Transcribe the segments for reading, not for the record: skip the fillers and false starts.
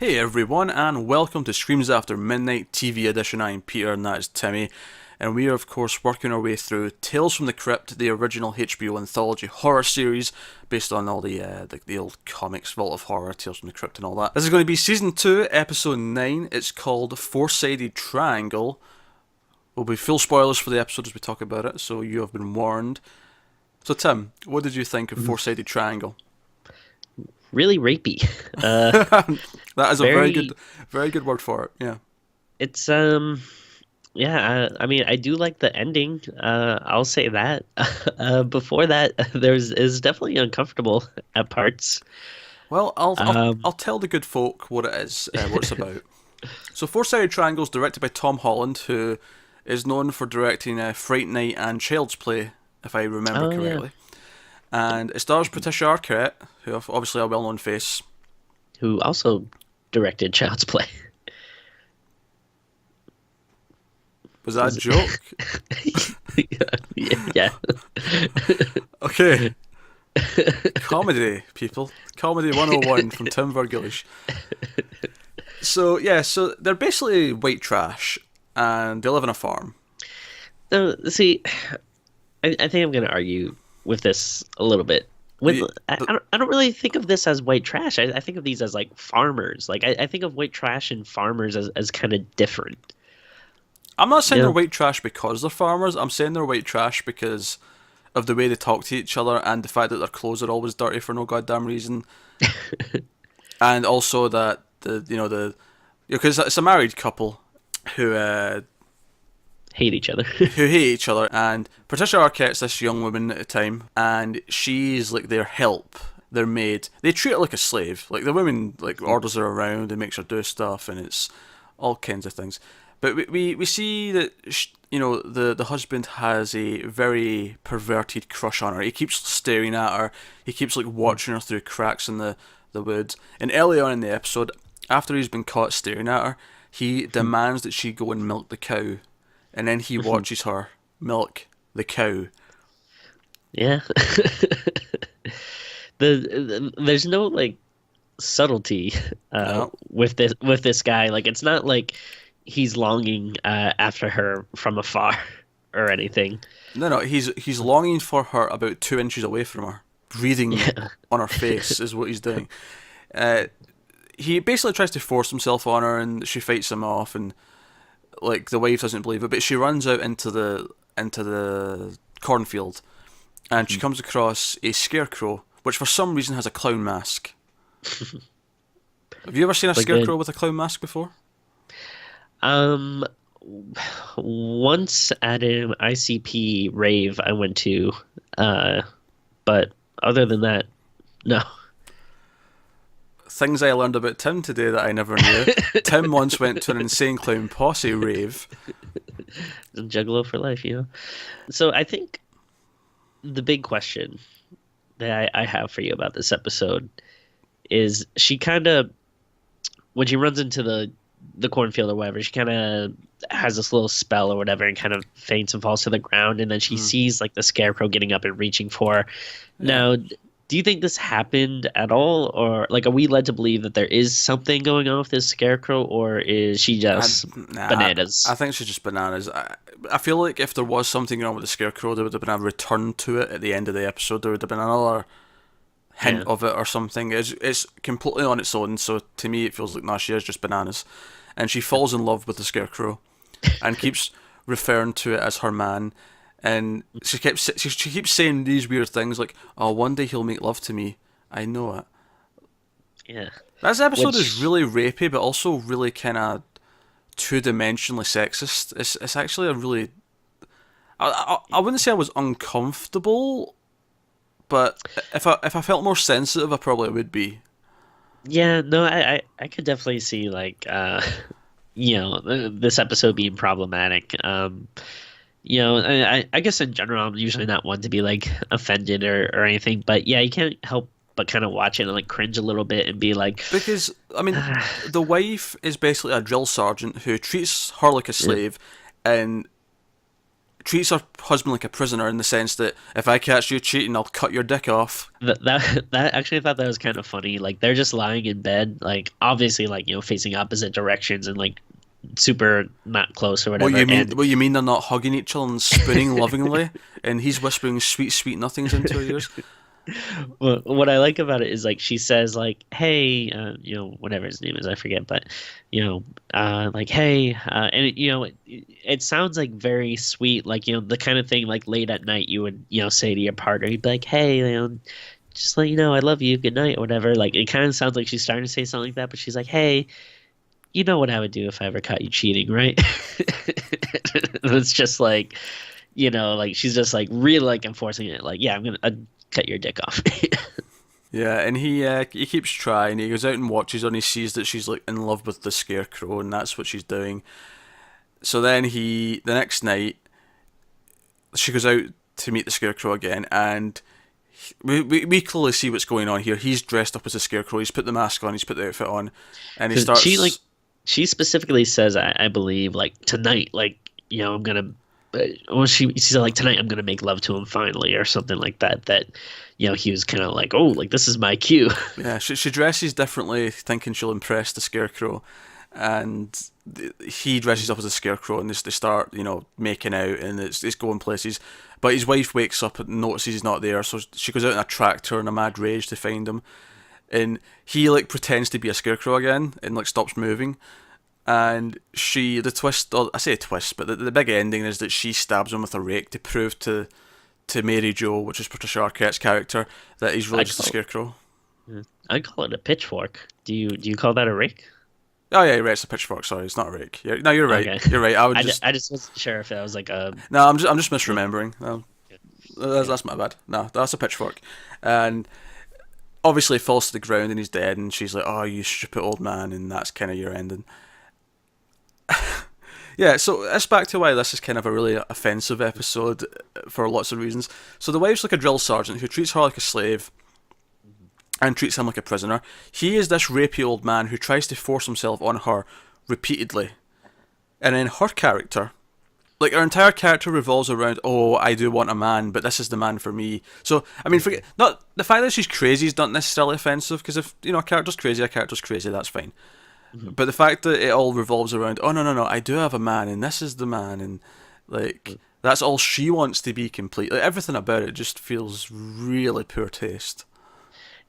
Hey everyone, and welcome to Screams After Midnight TV Edition. I'm Peter, and that is Timmy, and we are of course working our way through Tales from the Crypt, the original HBO anthology horror series based on all the old comics, Vault of Horror, Tales from the Crypt, and all that. This is going to be season 2, episode 9. It's called Four-Sided Triangle. Will be full spoilers for the episode as we talk about it, so you have been warned. So Tim, what did you think of Four-Sided Triangle? Really rapey. That is a very good word for it. Yeah. It's yeah. I mean, I do like the ending. I'll say that. Before that, is definitely uncomfortable at parts. Well, I'll tell the good folk what it is, what it's about. So, Four-Sided Triangle is directed by Tom Holland, who is known for directing Fright Night and Child's Play, if I remember correctly. Yeah. And it stars Patricia Arquette, who obviously a well-known face. Who also directed Child's Play. Was that a joke? Yeah. Okay. Comedy, people. Comedy 101 from Tim Vergilish. So they're basically white trash, and they live on a farm. No, see, I think I'm going to argue with this a little bit. I don't really think of this as white trash. I think of these as like farmers. Like I think of white trash and farmers as kind of different. I'm not saying they're white trash because they're farmers. I'm saying they're white trash because of the way they talk to each other and the fact that their clothes are always dirty for no goddamn reason. And also that because it's a married couple who hate each other. Who hate each other, and Patricia Arquette's this young woman at the time, and she's like their help, their maid. They treat her like a slave. Like the woman like orders her around and makes her do stuff, and it's all kinds of things. But we see that the husband has a very perverted crush on her. He keeps staring at her. He keeps like watching her through cracks in the wood. And early on in the episode, after he's been caught staring at her, he demands that she go and milk the cow. And then he watches her milk the cow. Yeah. There's no like subtlety with this guy. Like it's not like he's longing after her from afar or anything. No, he's longing for her about 2 inches away from her, breathing on her face is what he's doing. He basically tries to force himself on her, and she fights him off, and like the wife doesn't believe it, but she runs out into the cornfield, and she comes across a scarecrow, which for some reason has a clown mask. Have you ever seen a scarecrow with a clown mask before? Once at an ICP rave I went to, but other than that, no. Things I learned about Tim today that I never knew. Tim once went to an Insane Clown Posse rave. Juggalo for life, So I think the big question that I have for you about this episode is she kind of, when she runs into the cornfield or whatever, she kind of has this little spell or whatever and kind of faints and falls to the ground, and then she sees like the scarecrow getting up and reaching for her. Yeah. Now, do you think this happened at all, or like are we led to believe that there is something going on with this scarecrow, or is she just bananas? I think she's just bananas. I feel like if there was something going on with the scarecrow, there would have been a return to it at the end of the episode. There would have been another hint of it or something. It's completely on its own, so to me it feels like she is just bananas. And she falls in love with the scarecrow and keeps referring to it as her man. And she keeps saying these weird things like, "Oh, one day he'll make love to me." I know it. Yeah. This episode is really rapey, but also really kind of two-dimensionally sexist. It's actually a really... I wouldn't say I was uncomfortable, but if I felt more sensitive, I probably would be. Yeah, no, I could definitely see like this episode being problematic. I guess in general, I'm usually not one to be like offended or anything, but yeah, you can't help but kind of watch it and like cringe a little bit and be like, because I mean, the wife is basically a drill sergeant who treats her like a slave, and treats her husband like a prisoner in the sense that if I catch you cheating, I'll cut your dick off. That actually, I thought that was kind of funny. Like they're just lying in bed, like obviously, like facing opposite directions and like super not close or whatever. What you mean? And What you mean? They're not hugging each other and spooning lovingly, and he's whispering sweet, sweet nothings into her ears. well, what I like about it is like she says like, "Hey, whatever his name is, I forget, but like, hey, and it sounds like very sweet, like the kind of thing like late at night you would say to your partner. You'd be like, hey, just let you know I love you, good night, or whatever. Like it kind of sounds like she's starting to say something like that, but she's like, hey, you know what I would do if I ever caught you cheating, right? It's just like, like she's just like really like enforcing it, like, yeah, I'd cut your dick off. Yeah, and he keeps trying. He goes out and watches her, and he sees that she's like in love with the scarecrow, and that's what she's doing. So then the next night, she goes out to meet the scarecrow again, and we clearly see what's going on here. He's dressed up as a scarecrow. He's put the mask on. He's put the outfit on, and he starts. She specifically says, I believe, like tonight, like I'm gonna. Well, she said like tonight I'm gonna make love to him finally, or something like that. That he was kind of like, oh, like this is my cue. Yeah, she dresses differently, thinking she'll impress the scarecrow, and he dresses up as a scarecrow, and they start making out, and it's going places. But his wife wakes up and notices he's not there, so she goes out in a tractor in a mad rage to find him, and he like pretends to be a scarecrow again and like stops moving. And the twist, or I say twist, but the big ending is that she stabs him with a rake to prove to Mary Jo, which is Patricia Arquette's character, that he's really just a scarecrow. I'd call it a pitchfork. Do you call that a rake? Oh yeah, you're right. It's a pitchfork. Sorry, it's not a rake. No, you're right. Okay. You're right. I just wasn't sure if that was like a. No, I'm just misremembering. No, that's my bad. No, that's a pitchfork, and obviously he falls to the ground and he's dead. And she's like, "Oh, you stupid old man," and that's kind of your ending. Yeah, so that's back to why this is kind of a really offensive episode for lots of reasons. So the wife's like a drill sergeant who treats her like a slave and treats him like a prisoner. He is this rapey old man who tries to force himself on her repeatedly. And then her character, like her entire character revolves around, oh, I do want a man, but this is the man for me. So, I mean, forget, not the fact that she's crazy is not necessarily offensive, because if, a character's crazy, that's fine. But the fact that it all revolves around, oh no, I do have a man, and this is the man, and like that's all she wants to be complete. Like, everything about it just feels really poor taste.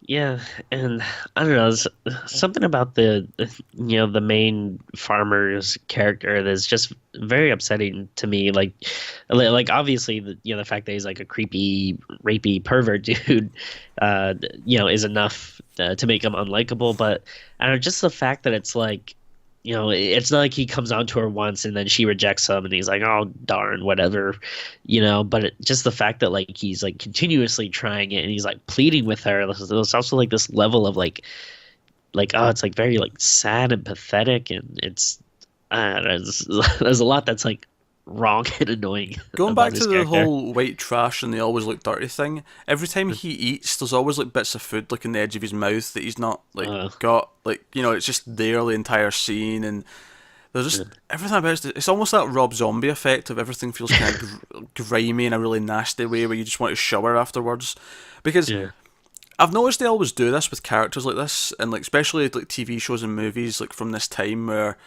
Yeah, and I don't know, something about the main farmer's character that's just very upsetting to me. Like obviously the fact that he's like a creepy, rapey pervert dude, is enough to make him unlikable. But I don't know, just the fact that it's like, it's not like he comes on to her once and then she rejects him and he's like, oh darn, whatever, but just the fact that like he's like continuously trying it and he's like pleading with her. There's also like this level of like oh, it's like very like sad and pathetic, and it's there's a lot that's like wrong and annoying. Going back to the whole white trash and they always look dirty thing, every time he eats, there's always like bits of food like in the edge of his mouth that he's not like got, like, it's just there the entire scene, and there's just everything about it's almost that Rob Zombie effect of everything feels kind of grimy in a really nasty way where you just want to shower afterwards, because I've noticed they always do this with characters like this, and like especially like TV shows and movies like from this time where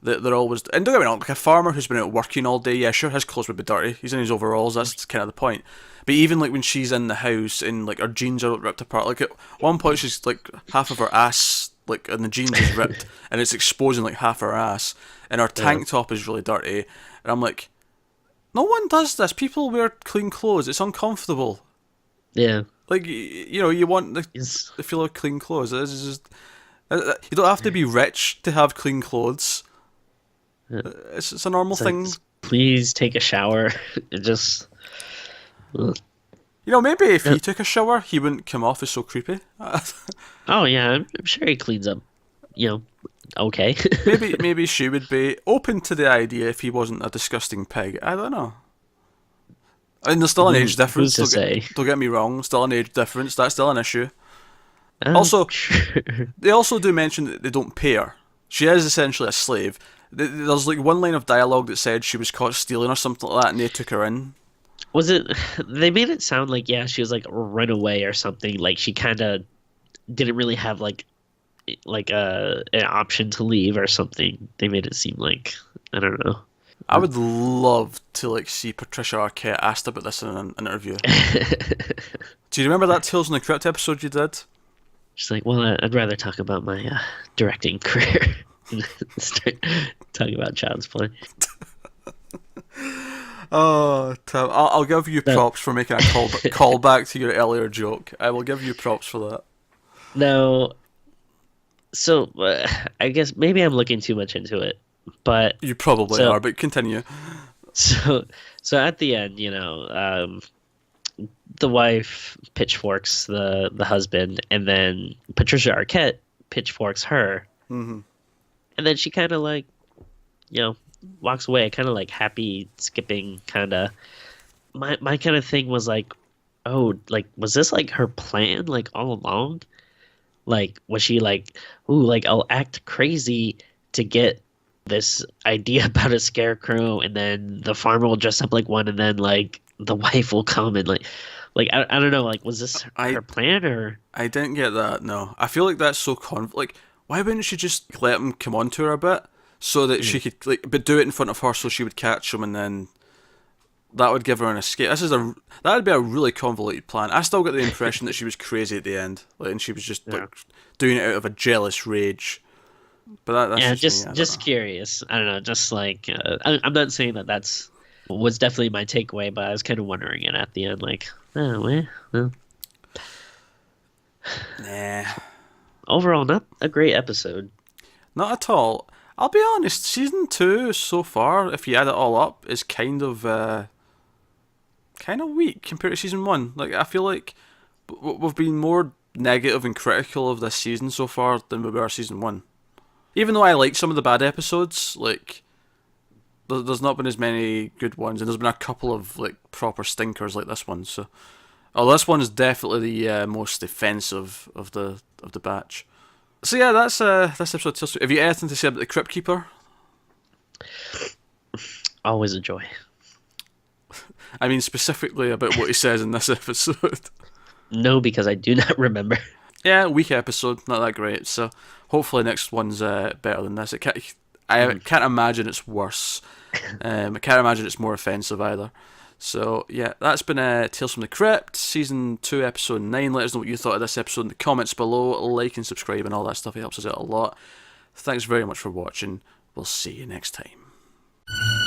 they're always, and don't get me wrong, like a farmer who's been out working all day, yeah, sure, his clothes would be dirty. He's in his overalls. That's kind of the point. But even like when she's in the house and like her jeans are ripped apart, like at one point she's like half of her ass, like, and the jeans is ripped, and it's exposing like half her ass, and her tank top is really dirty. And I'm like, no one does this. People wear clean clothes. It's uncomfortable. Yeah. Like, you want the feel of clean clothes. It's just, you don't have to be rich to have clean clothes. It's a normal thing. Please take a shower. It just. Maybe if he took a shower, he wouldn't come off as so creepy. Oh yeah, I'm sure he cleans up. Okay. maybe she would be open to the idea if he wasn't a disgusting pig. I don't know. And there's still an age difference. Don't get me wrong. Still an age difference. That's still an issue. Also, they also do mention that they don't pay her. She is essentially a slave. There's like one line of dialogue that said she was caught stealing or something like that, and they took her in. Was it? They made it sound like yeah, she was like run away or something. Like she kind of didn't really have like an option to leave or something. They made it seem like I don't know. I would love to like see Patricia Arquette asked about this in an interview. Do you remember that Tales from the Crypt episode you did? She's like, well, I'd rather talk about my directing career than start talking about Child's Play. Oh, Tim, I'll give you No. props for making a call back to your earlier joke. I will give you props for that. No, so I guess maybe I'm looking too much into it, but You probably so are, but continue. so so at the end, the wife pitchforks the husband, and then Patricia Arquette pitchforks her, Hmm. and then she kind of like, walks away, kind of like happy skipping, kind of. My kind of thing was like, oh, like was this like her plan like all along? Like was she like, ooh, like I'll act crazy to get this idea about a scarecrow, and then the farmer will dress up like one, and then like the wife will come and like I don't know, like was this her plan or? I didn't get that. No, I feel like that's so like. Why wouldn't she just let him come on to her a bit so that she could like, but do it in front of her so she would catch him, and then that would give her an escape. That would be a really convoluted plan. I still get the impression that she was crazy at the end, like, and she was just Yeah. like doing it out of a jealous rage. But that's Yeah, just me, I don't just know. curious. I don't know, just like I'm not saying that that's was definitely my takeaway, but I was kind of wondering it at the end, like, well, Nah, overall, not a great episode. not at all. I'll be honest. Season 2 so far, if you add it all up, is kind of weak compared to season 1. Like I feel like we've been more negative and critical of this season so far than we were season 1. Even though I like some of the bad episodes, like there's not been as many good ones, and there's been a couple of like proper stinkers like this one. So, this one is definitely the most offensive of the batch. So yeah, that's this episode. Have you anything to say about the Crypt Keeper? Always a joy. I mean, specifically about what he says in this episode. No, because I do not remember. Yeah, weak episode, not that great. So hopefully next one's better than this. I can't imagine it's worse. I can't imagine it's more offensive either. So yeah, that's been Tales from the Crypt, season 2, episode 9. Let us know what you thought of this episode in the comments below. Like and subscribe and all that stuff. It helps us out a lot. Thanks very much for watching. We'll see you next time.